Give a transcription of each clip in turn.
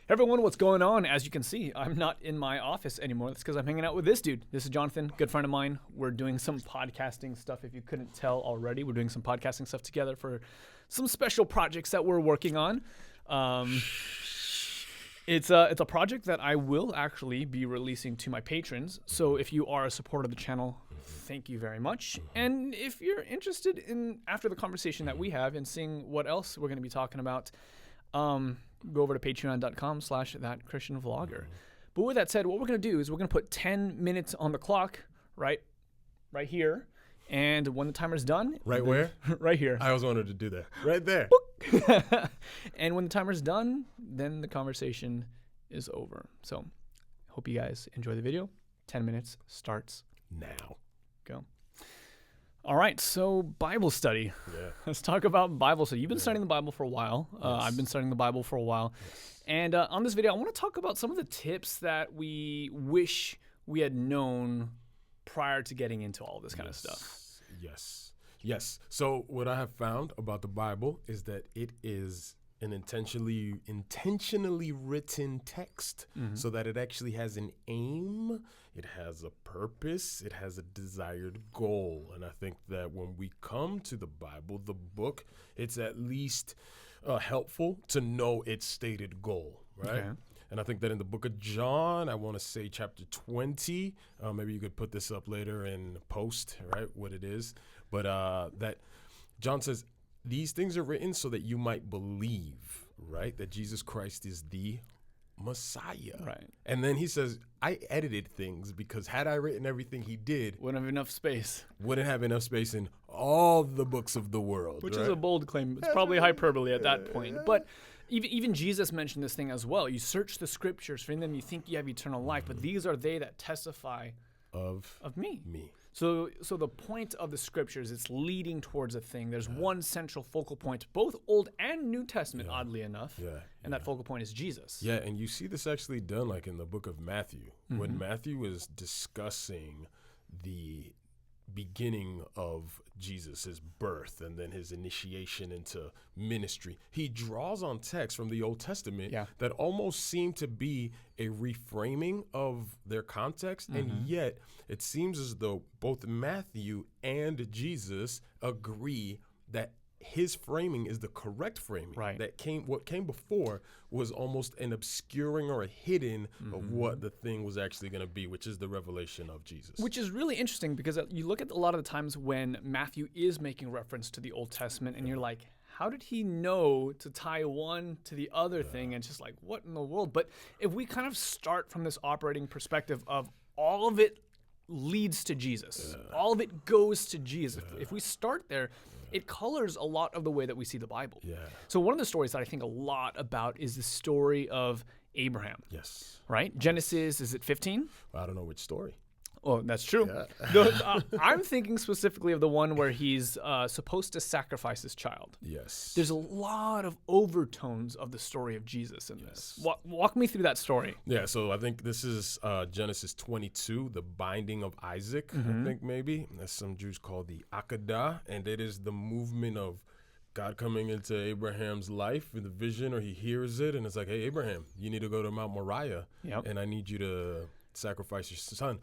Everyone, what's going on? As you can see, I'm not in my office anymore. That's because I'm hanging out with this dude. This is Jonathan, good friend of mine. We're doing some podcasting stuff. If you couldn't tell already, we're doing some podcasting stuff together for some special projects that we're working on. It's a project that I will actually be releasing to my patrons. So if you are a supporter of the channel, thank you very much. And if you're interested in, after the conversation that we have, in seeing what else we're going to be talking about, go over to patreon.com/thatchristianvlogger. But with that said, what we're going to do is we're going to put 10 minutes on the clock right here. And when the timer's done... Right where? Right here. I always wanted to do that. Right there. And when the timer's done, then the conversation is over. So hope you guys enjoy the video. 10 minutes starts now. Go. All right, so Bible study. Yeah. Let's talk about Bible study. You've been studying the Bible for a while. Yes. I've been studying the Bible for a while. Yes. And on this video, I want to talk about some of the tips that we wish we had known prior to getting into all this kind of stuff. Yes. So what I have found about the Bible is that it is an intentionally written text, so that it actually has an aim, it has a purpose, it has a desired goal. And I think that when we come to the Bible, the book, it's at least helpful to know its stated goal, right? Okay. And I think that in the book of John, I want to say chapter 20, maybe you could put this up later in post, right, what it is. But that John says, these things are written so that you might believe, right, that Jesus Christ is the Messiah. Right. And then he says, I edited things because had I written everything he did, wouldn't have enough space. Wouldn't have enough space in all the books of the world. Which right? is a bold claim. It's probably hyperbole at that point. But even Jesus mentioned this thing as well. You search the scriptures, for in them you think you have eternal life, but these are they that testify of me. So the point of the scriptures, it's leading towards a thing. There's one central focal point, both Old and New Testament, oddly enough. And that focal point is Jesus. Yeah, and you see this actually done like in the book of Matthew. When Matthew is discussing the beginning of Jesus' birth and then his initiation into ministry, he draws on texts from the Old Testament that almost seem to be a reframing of their context, and yet it seems as though both Matthew and Jesus agree that his framing is the correct framing. Right. What came before was almost an obscuring or a hidden of what the thing was actually going to be, which is the revelation of Jesus. Which is really interesting because you look at a lot of the times when Matthew is making reference to the Old Testament and you're like, how did he know to tie one to the other thing? And it's just like, what in the world? But if we kind of start from this operating perspective of all of it leads to Jesus, all of it goes to Jesus. If we start there, it colors a lot of the way that we see the Bible. So one of the stories that I think a lot about is the story of Abraham. Yes. Right? Genesis, is it 15? Well, I don't know which story. Oh, that's true. No, I'm thinking specifically of the one where he's supposed to sacrifice his child. Yes. There's a lot of overtones of the story of Jesus in this. Walk me through that story. Yeah, so I think this is Genesis 22, the binding of Isaac, I think maybe. As some Jews call the Akedah, and it is the movement of God coming into Abraham's life in the vision, or he hears it, and it's like, hey, Abraham, you need to go to Mount Moriah, and I need you to sacrifice your son.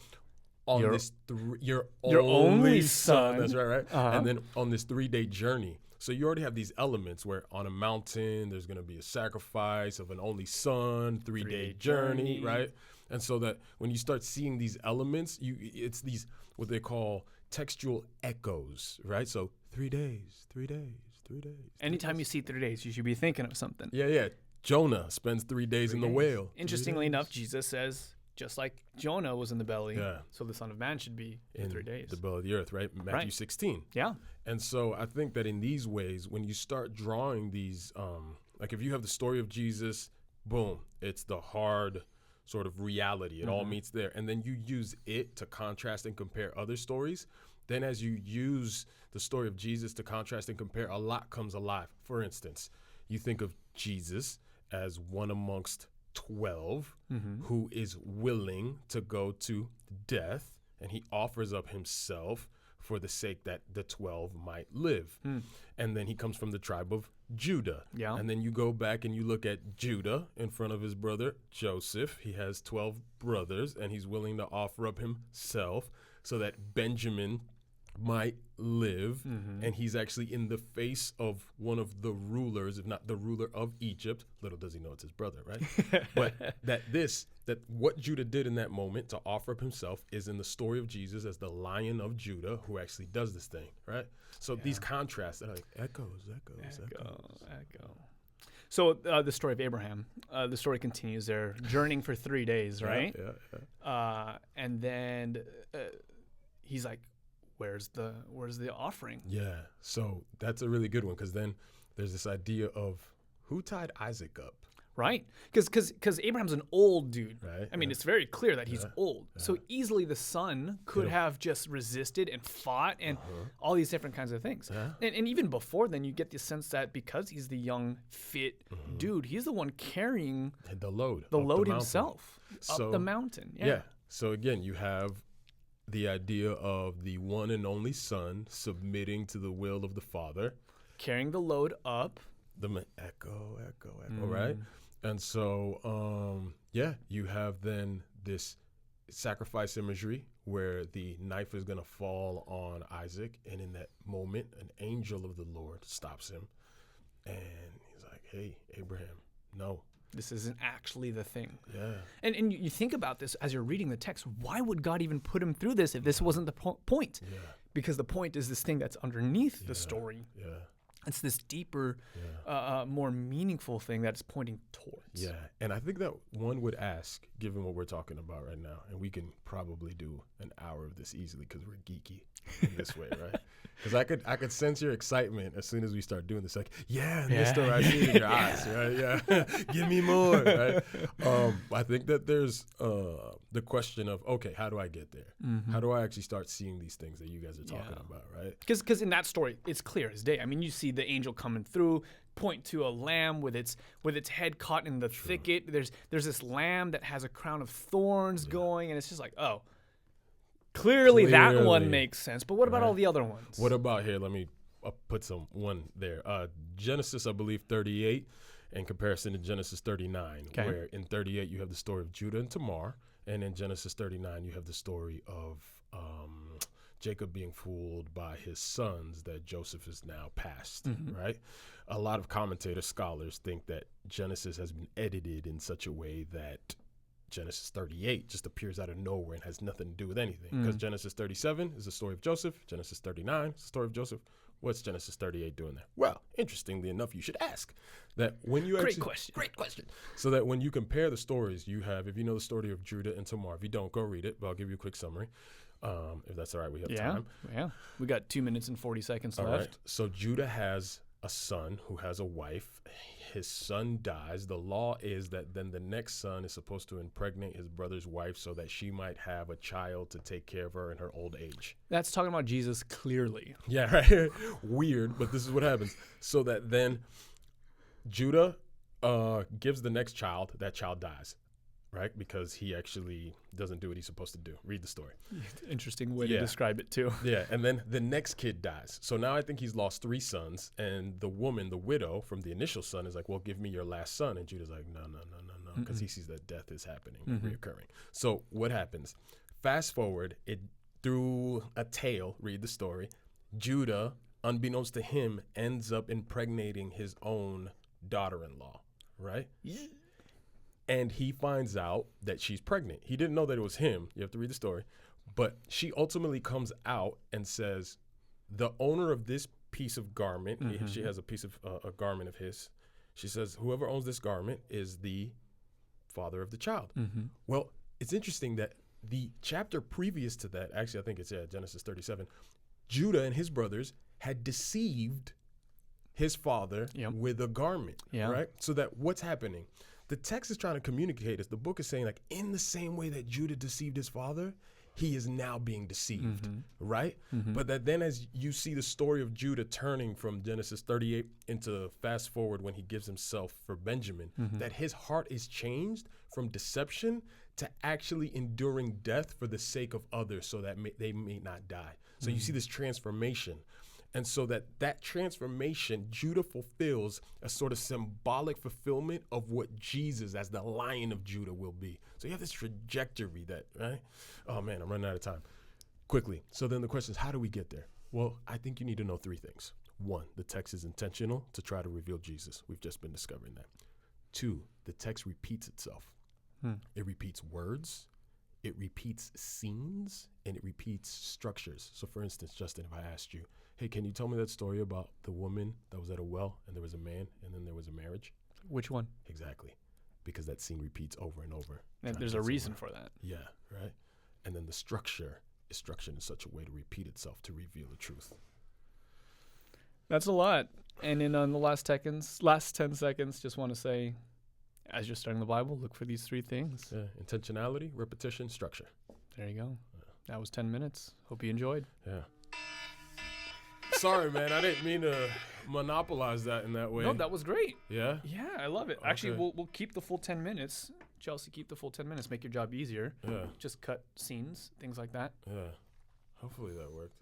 Your only son. That's right? And then on this 3-day journey. So you already have these elements where on a mountain, there's going to be a sacrifice of an only son, 3-day journey, right? And so that when you start seeing these elements, it's these, what they call textual echoes, right? So 3 days, 3 days, 3 days. Anytime you see 3 days, you should be thinking of something. Yeah. Jonah spends 3 days in the whale. Interestingly enough, Jesus says, just like Jonah was in the belly, so the Son of Man should be in 3 days. The belly of the earth, right? Matthew 16. Yeah. And so I think that in these ways, when you start drawing these, like if you have the story of Jesus, boom, it's the hard sort of reality. It all meets there. And then you use it to contrast and compare other stories. Then as you use the story of Jesus to contrast and compare, a lot comes alive. For instance, you think of Jesus as one amongst 12 who is willing to go to death, and he offers up himself for the sake that the 12 might live. And then he comes from the tribe of Judah. Yeah. And then you go back and you look at Judah in front of his brother Joseph. He has 12 brothers, and he's willing to offer up himself so that Benjamin might live. And he's actually in the face of one of the rulers, if not the ruler of Egypt. Little does he know it's his brother, right? But that what Judah did in that moment to offer up himself is in the story of Jesus as the Lion of Judah who actually does this thing, right? So these contrasts are like echoes. So the story of Abraham, the story continues. They're journeying for 3 days, right? Yeah. And then he's like, where's the offering? Yeah. So that's a really good one, because then there's this idea of who tied Isaac up. Right, because Abraham's an old dude. Right. I mean, it's very clear that he's old. So easily the son could have just resisted and fought and all these different kinds of things. And even before then, you get the sense that because he's the young, fit dude, he's the one carrying the load himself up the mountain. Yeah. So again, you have the idea of the one and only son submitting to the will of the father, carrying the load up. Echo, right? And so, you have then this sacrifice imagery where the knife is going to fall on Isaac. And in that moment, an angel of the Lord stops him. And he's like, hey, Abraham, no. This isn't actually the thing. Yeah. And you think about this as you're reading the text. Why would God even put him through this if this wasn't the point? Yeah. Because the point is this thing that's underneath the story. Yeah. It's this deeper, more meaningful thing that's pointing towards. Yeah, and I think that one would ask, given what we're talking about right now, and we can probably do an hour of this easily because we're geeky in this way, right? Because I could sense your excitement as soon as we start doing this. Like, this story, I see it in your eyes, right? Yeah, give me more, right? I think that there's the question of, okay, how do I get there? How do I actually start seeing these things that you guys are talking about, right? Because in that story, it's clear as day. I mean, you see the angel coming through, point to a lamb with its head caught in the thicket. There's this lamb that has a crown of thorns going, and it's just like, oh, clearly that one makes sense. But what about all the other ones? What about here? Let me put one there. Genesis, I believe, 38 in comparison to Genesis 39, where in 38 you have the story of Judah and Tamar, and in Genesis 39 you have the story of Jacob being fooled by his sons that Joseph is now past, right? A lot of commentators, scholars think that Genesis has been edited in such a way that Genesis 38 just appears out of nowhere and has nothing to do with anything. Because Genesis 37 is the story of Joseph. Genesis 39 is the story of Joseph. What's Genesis 38 doing there? Well, interestingly enough, you should ask that when you Great question. So that when you compare the stories you have, if you know the story of Judah and Tamar, if you don't, go read it, but I'll give you a quick summary. If that's all right, we have time. Yeah, we got 2 minutes and 40 seconds left. Right. So Judah has a son who has a wife. His son dies. The law is that then the next son is supposed to impregnate his brother's wife so that she might have a child to take care of her in her old age. That's talking about Jesus clearly. Yeah, right. Weird, but this is what happens. So that then Judah gives the next child, that child dies. Right, because he actually doesn't do what he's supposed to do. Read the story. Interesting way to describe it too. Yeah, and then the next kid dies. So now I think he's lost 3 sons, and the woman, the widow from the initial son, is like, "Well, give me your last son." And Judah's like, "No," because he sees that death is happening, reoccurring. So what happens? Fast forward it through a tale. Read the story. Judah, unbeknownst to him, ends up impregnating his own daughter-in-law. Right? Yeah. And he finds out that she's pregnant. He didn't know that it was him. You have to read the story. But she ultimately comes out and says, the owner of this piece of garment, she has a piece of a garment of his. She says, whoever owns this garment is the father of the child. Well, it's interesting that the chapter previous to that, actually, I think it's Genesis 37, Judah and his brothers had deceived his father with a garment, right? So that what's happening? The text is trying to communicate as the book is saying, like, in the same way that Judah deceived his father, he is now being deceived, right? But that then as you see the story of Judah turning from Genesis 38 into fast forward when he gives himself for Benjamin, that his heart is changed from deception to actually enduring death for the sake of others so that they may not die. So you see this transformation. And so that transformation, Judah fulfills a sort of symbolic fulfillment of what Jesus as the Lion of Judah will be. So you have this trajectory that, right? Oh man, I'm running out of time. Quickly. So then the question is, how do we get there? Well, I think you need to know three things. One, the text is intentional to try to reveal Jesus. We've just been discovering that. Two, the text repeats itself. It repeats words, it repeats scenes, and it repeats structures. So for instance, Justin, if I asked you, hey, can you tell me that story about the woman that was at a well and there was a man and then there was a marriage? Which one? Exactly. Because that scene repeats over and over. And there's a reason for that. Yeah, right? And then the structure is structured in such a way to repeat itself to reveal the truth. That's a lot. And in the last 10 seconds, just want to say, as you're studying the Bible, look for these three things. Yeah, intentionality, repetition, structure. There you go. Yeah. That was 10 minutes. Hope you enjoyed. Yeah. Sorry, man. I didn't mean to monopolize that in that way. No, that was great. Yeah? Yeah, I love it. Okay. Actually, we'll keep the full 10 minutes. Chelsea, keep the full 10 minutes. Make your job easier. Yeah. Just cut scenes, things like that. Yeah. Hopefully that worked.